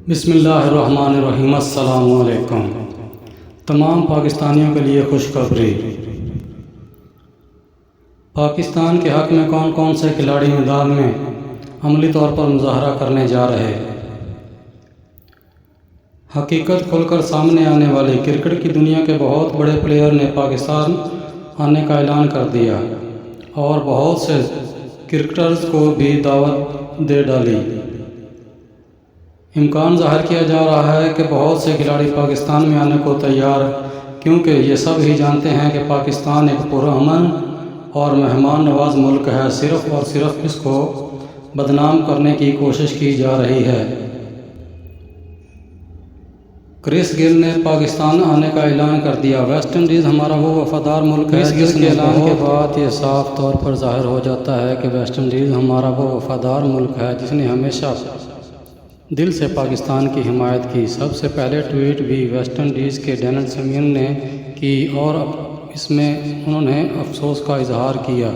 بسم اللہ الرحمن الرحیم۔ السلام علیکم۔ تمام پاکستانیوں کے لیے خوشخبری۔ پاکستان کے حق میں کون کون سے کھلاڑی میدان میں عملی طور پر مظاہرہ کرنے جا رہے؟ حقیقت کھل کر سامنے آنے والی کرکٹ کی دنیا کے بہت بڑے پلیئر نے پاکستان آنے کا اعلان کر دیا اور بہت سے کرکٹرز کو بھی دعوت دے ڈالی۔ امکان ظاہر کیا جا رہا ہے کہ بہت سے کھلاڑی پاکستان میں آنے کو تیار، کیونکہ یہ سب ہی جانتے ہیں کہ پاکستان ایک پرامن اور مہمان نواز ملک ہے۔ صرف اور صرف اس کو بدنام کرنے کی کوشش کی جا رہی ہے۔ کرس گیل نے پاکستان آنے کا اعلان کر دیا۔ ویسٹ انڈیز ہمارا وہ وفادار ملک ہے جس کے اعلان کے بعد یہ صاف طور پر ظاہر ہو جاتا ہے کہ ویسٹ انڈیز ہمارا وہ وفادار ملک ہے جس نے ہمیشہ دل سے پاکستان کی حمایت کی۔ سب سے پہلے ٹویٹ بھی ویسٹ انڈیز کے ڈینل سمیون نے کی اور اس میں انہوں نے افسوس کا اظہار کیا